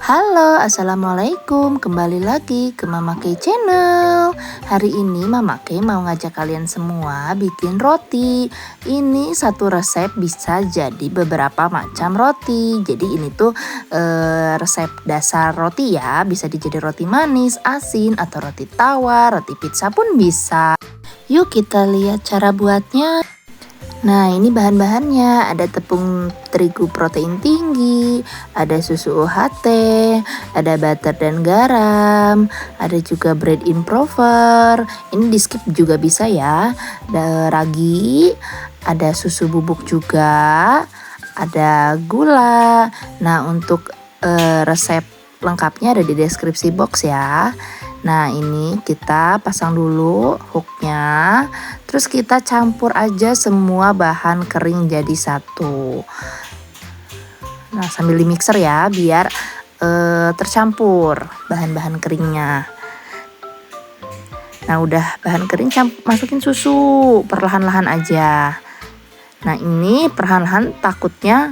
Halo, assalamualaikum. Kembali lagi ke Mama Kay Channel. Hari ini Mama Kay mau ngajak kalian semua bikin roti. Ini satu resep bisa jadi beberapa macam roti. Jadi ini tuh resep dasar roti ya. Bisa dijadi roti manis, asin, atau roti tawar, roti pizza pun bisa. Yuk kita lihat cara buatnya. Nah, ini bahan-bahannya. Ada tepung terigu protein tinggi, ada susu UHT, ada butter dan garam, ada juga bread improver. Ini di skip juga bisa ya. Ada ragi, ada susu bubuk juga, ada gula. Nah, untuk resep lengkapnya ada di deskripsi box ya. Nah, ini kita pasang dulu hooknya, terus kita campur aja semua bahan kering jadi satu. Nah, sambil di mixer ya biar tercampur bahan-bahan keringnya. Nah, udah bahan kering masukin susu perlahan-lahan aja. Nah, ini perlahan-lahan takutnya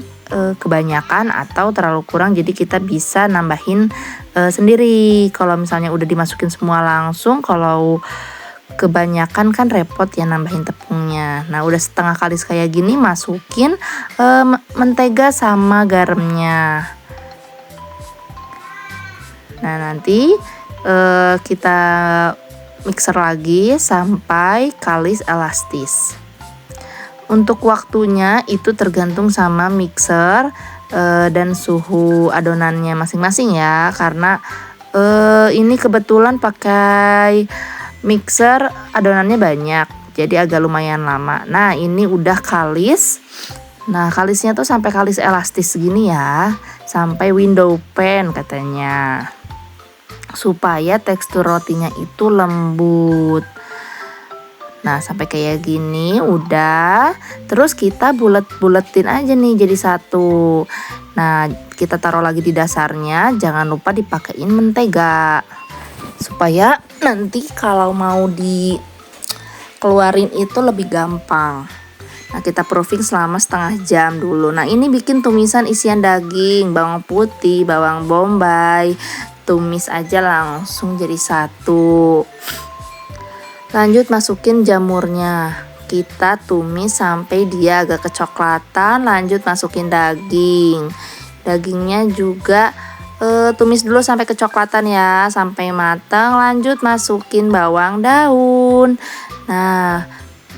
kebanyakan atau terlalu kurang, jadi kita bisa nambahin sendiri. Kalau misalnya udah dimasukin semua langsung, kalau kebanyakan kan repot ya nambahin tepungnya. Nah, udah setengah kalis kayak gini, masukin mentega sama garamnya. Nah, nanti kita mixer lagi sampai kalis elastis. Untuk waktunya itu tergantung sama mixer dan suhu adonannya masing-masing ya, karena ini kebetulan pakai mixer adonannya banyak, jadi agak lumayan lama. Nah, ini udah kalis. Nah, kalisnya tuh sampai kalis elastis gini ya, sampai window pane katanya, supaya tekstur rotinya itu lembut. Nah, sampai kayak gini udah. Terus kita bulet-buletin aja nih jadi satu. Nah, kita taruh lagi di dasarnya. Jangan lupa dipakein mentega, supaya nanti kalau mau dikeluarin itu lebih gampang. Nah, kita proofing selama setengah jam dulu. Nah, ini bikin tumisan isian daging, bawang putih, bawang bombay. Tumis aja langsung jadi satu. Lanjut masukin jamurnya, kita tumis sampai dia agak kecoklatan. Lanjut masukin dagingnya juga tumis dulu sampai kecoklatan ya, sampai matang. Lanjut masukin bawang daun. Nah,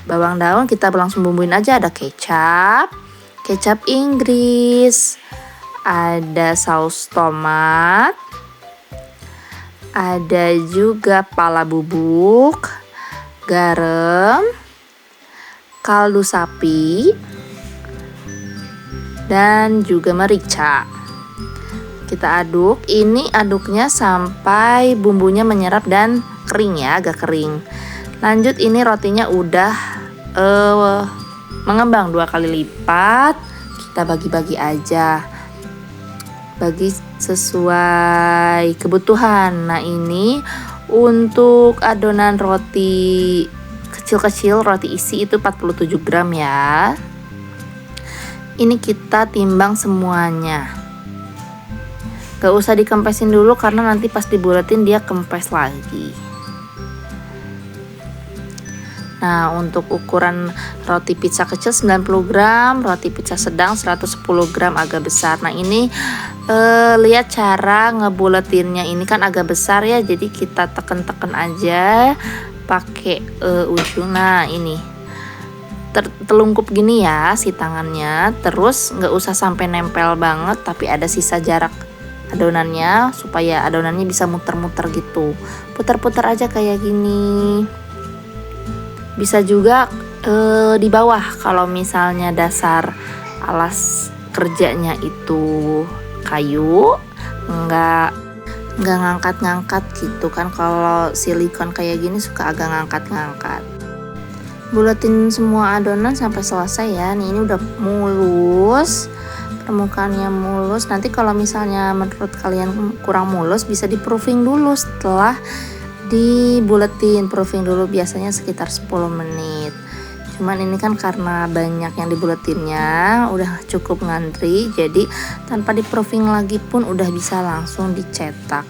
bawang daun kita langsung bumbuin aja. Ada kecap Inggris, ada saus tomat, ada juga pala bubuk, garam, kaldu sapi, dan juga merica. Kita aduk. Ini aduknya sampai bumbunya menyerap dan kering ya, agak kering. Lanjut, ini rotinya udah mengembang 2 kali lipat. Kita bagi-bagi aja, bagi sesuai kebutuhan. Nah, ini untuk adonan roti kecil-kecil, roti isi itu 47 gram ya. Ini kita timbang semuanya. Gak usah dikempesin dulu karena nanti pas dibuletin dia kempes lagi. Nah, untuk ukuran roti pizza kecil 90 gram, roti pizza sedang 110 gram agak besar. Nah, ini lihat cara ngebuletinnya, ini kan agak besar ya, jadi kita teken-teken aja pakai ujung. Nah, ini terlungkup gini ya si tangannya. Terus nggak usah sampai nempel banget, tapi ada sisa jarak adonannya supaya adonannya bisa muter-muter gitu. Putar-putar aja kayak gini. Bisa juga di bawah kalau misalnya dasar alas kerjanya itu kayu, nggak ngangkat-ngangkat gitu kan. Kalau silikon kayak gini suka agak ngangkat-ngangkat. Buletin semua adonan sampai selesai ya. Nih, ini udah mulus, permukaannya mulus. Nanti kalau misalnya menurut kalian kurang mulus, bisa di proofing dulu setelah dibuletin. Proofing dulu biasanya sekitar 10 menit. Cuman ini kan karena banyak yang dibuletinnya, udah cukup ngantri, jadi tanpa di proofing lagi pun udah bisa langsung dicetak.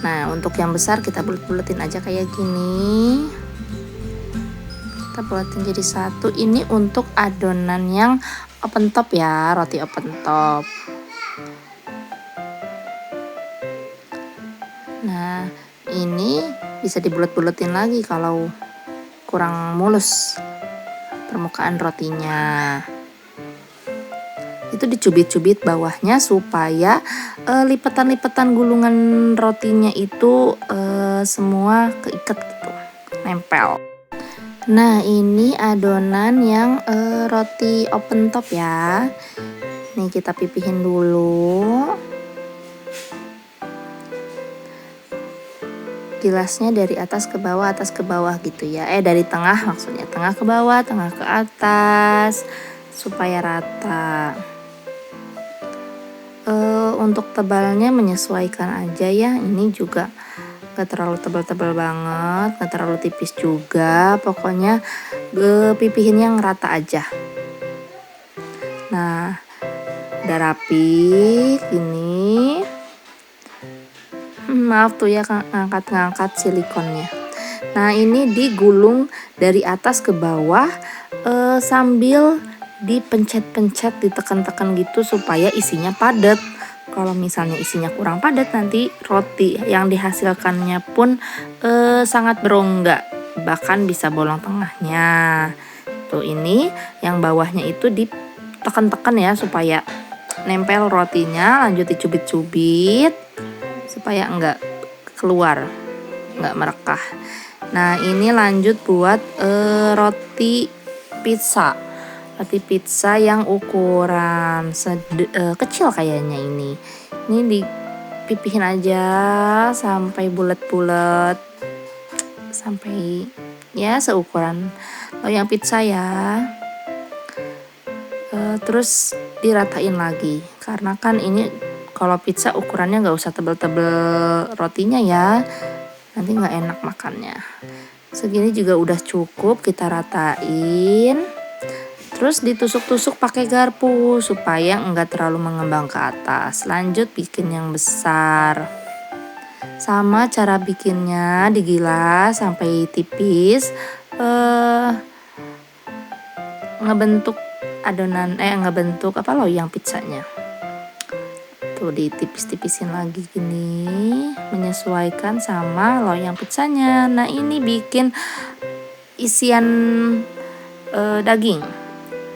Nah, untuk yang besar kita bulet-buletin aja kayak gini. Kita buletin jadi satu. Ini untuk adonan yang open top ya, roti open top. Nah, ini bisa dibulet-buletin lagi kalau kurang mulus permukaan rotinya. Itu dicubit-cubit bawahnya supaya lipatan-lipatan gulungan rotinya itu semua keikat gitu, nempel. Nah, ini adonan yang roti open top ya. Nih kita pipihin dulu. Gilasnya dari atas ke bawah gitu ya. Dari tengah maksudnya, tengah ke bawah, tengah ke atas supaya rata. Untuk tebalnya menyesuaikan aja ya. Ini juga gak terlalu tebal-tebal banget, gak terlalu tipis juga. Pokoknya pipihin yang rata aja. Nah, udah rapi ini. Maaf tuh ya, ngangkat silikonnya. Nah, ini digulung dari atas ke bawah sambil dipencet-pencet, ditekan-tekan gitu supaya isinya padat. Kalau misalnya isinya kurang padat, nanti roti yang dihasilkannya pun sangat berongga, bahkan bisa bolong tengahnya. Tuh, ini yang bawahnya itu ditekan-tekan ya supaya nempel rotinya, lanjut dicubit-cubit supaya enggak keluar, enggak merekah. Nah, ini lanjut buat roti pizza. Roti pizza yang ukuran kecil kayaknya ini. Ini dipipihin aja sampai bulat-bulat, sampai ya seukuran loyang pizza ya. Terus diratain lagi, karena kan ini kalau pizza ukurannya nggak usah tebel-tebel rotinya ya, nanti nggak enak makannya. Segini juga udah cukup, kita ratain. Terus ditusuk-tusuk pakai garpu supaya nggak terlalu mengembang ke atas. Lanjut bikin yang besar. Sama cara bikinnya, digilas sampai tipis. Ngebentuk adonan, ngebentuk loyang pizzanya. Tuh ditipis-tipisin lagi gini, menyesuaikan sama loyang pizzanya. Nah, ini bikin isian daging.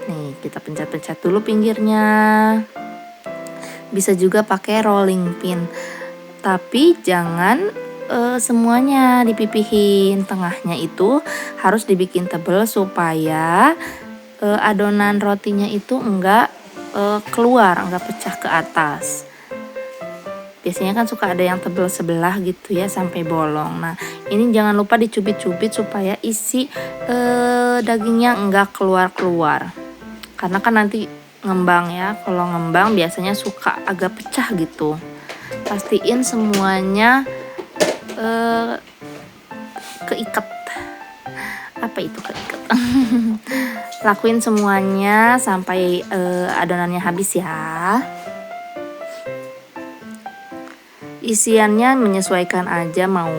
Nih, kita pencet-pencet dulu pinggirnya. Bisa juga pakai rolling pin, tapi jangan semuanya dipipihin. Tengahnya itu harus dibikin tebal supaya adonan rotinya itu enggak keluar, enggak pecah ke atas. Biasanya kan suka ada yang tebal sebelah gitu ya sampai bolong. Nah, ini jangan lupa dicubit-cubit supaya isi dagingnya enggak keluar-keluar. Karena kan nanti ngembang ya. Kalau ngembang biasanya suka agak pecah gitu. Pastiin semuanya keikat. Apa itu keikat? Lakuin semuanya sampai adonannya habis ya. Isiannya menyesuaikan aja, mau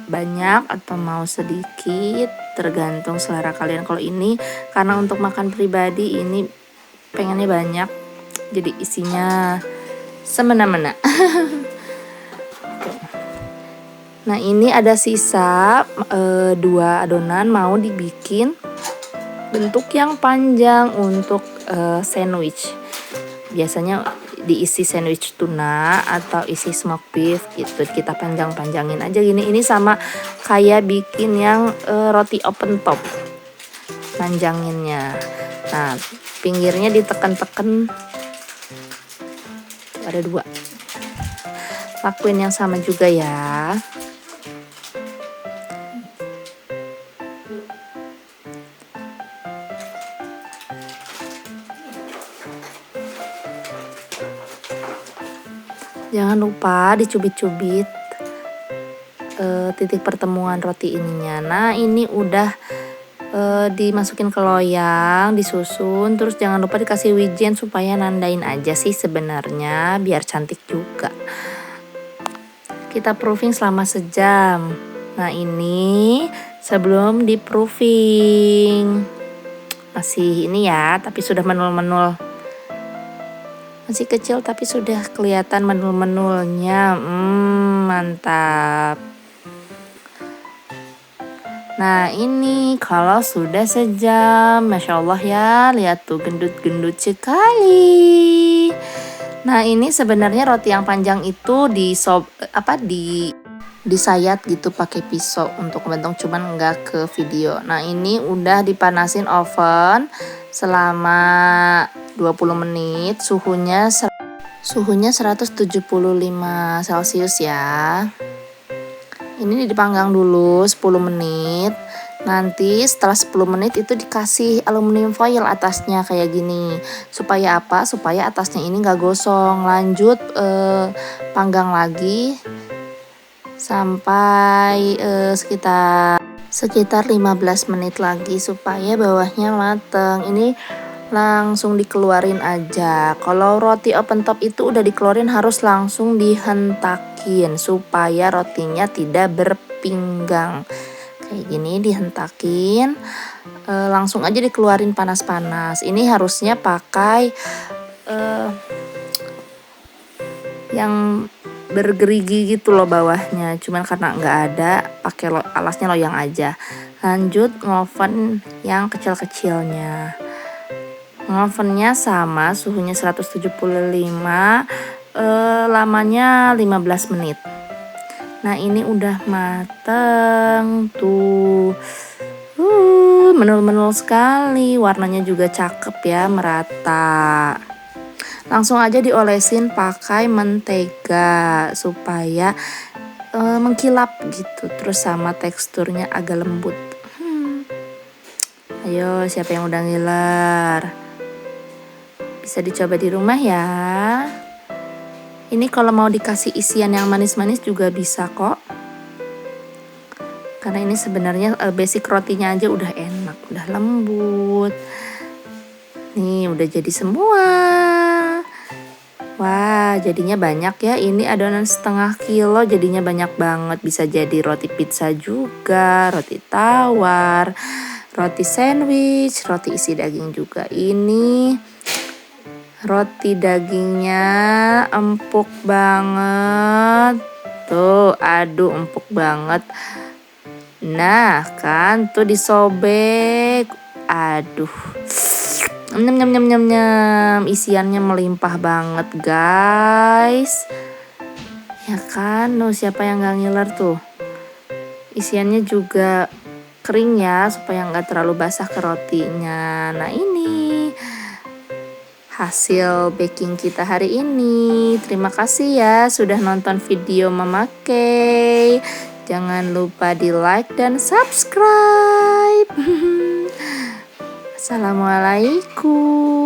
banyak atau mau sedikit, tergantung selera kalian. Kalau ini karena untuk makan pribadi, ini pengennya banyak, jadi isinya semena-mena. Nah, ini ada sisa 2 adonan mau dibikin bentuk yang panjang untuk sandwich. Biasanya diisi sandwich tuna atau isi smoked beef gitu, kita panjang-panjangin aja gini. Ini sama kayak bikin yang roti open top, panjanginnya. Nah, pinggirnya ditekan-tekan, ada 2. Lakuin yang sama juga ya. Jangan lupa dicubit-cubit titik pertemuan roti ininya. Nah, ini udah dimasukin ke loyang, disusun, terus jangan lupa dikasih wijen supaya nandain aja sih sebenarnya biar cantik juga. Kita proofing selama sejam. Nah ini sebelum di proofing masih ini ya, tapi sudah menul-menul. Masih kecil tapi sudah kelihatan menul-menulnya. Mantap. Nah ini kalau sudah sejam, Masya Allah ya, lihat tuh gendut-gendut sekali. Nah ini sebenarnya roti yang panjang itu disayat gitu pakai pisau untuk bentuk, cuman enggak ke video. Nah ini udah dipanasin oven selama 20 menit, suhunya 175 Celcius ya. Ini dipanggang dulu 10 menit. Nanti setelah 10 menit itu dikasih aluminium foil atasnya kayak gini. Supaya apa? Supaya atasnya ini nggak gosong. Lanjut panggang lagi sampai sekitar 15 menit lagi supaya bawahnya mateng. Ini langsung dikeluarin aja. Kalau roti open top itu udah dikeluarin harus langsung dihentakin supaya rotinya tidak berpinggang. Kayak gini dihentakin, langsung aja dikeluarin panas-panas. Ini harusnya pakai yang bergerigi gitu loh bawahnya, cuman karena nggak ada pakai alasnya loyang aja. Lanjut ngoven yang kecil-kecilnya. Ngovennya sama, suhunya 175, lamanya 15 menit. Nah ini udah mateng tuh, menul-menul sekali, warnanya juga cakep ya, merata. Langsung aja diolesin pakai mentega supaya mengkilap gitu, terus sama teksturnya agak lembut. Ayo siapa yang udah ngiler? Bisa dicoba di rumah ya. Ini kalau mau dikasih isian yang manis-manis juga bisa kok. Karena ini sebenarnya basic rotinya aja udah enak, udah lembut. Nih udah jadi semua. Wah jadinya banyak ya. Ini adonan setengah kilo jadinya banyak banget. Bisa jadi roti pizza juga, roti tawar, roti sandwich, roti isi daging juga. Ini roti dagingnya empuk banget. Tuh, aduh empuk banget. Nah, kan tuh disobek. Aduh. Nyam. Isiannya melimpah banget, guys. Ya kan, tuh siapa yang gak ngiler tuh? Isiannya juga kering ya, supaya nggak terlalu basah ke rotinya. Nah, ini hasil baking kita hari ini. Terima kasih ya sudah nonton video Mama Kay. Jangan lupa di like dan subscribe. Assalamualaikum.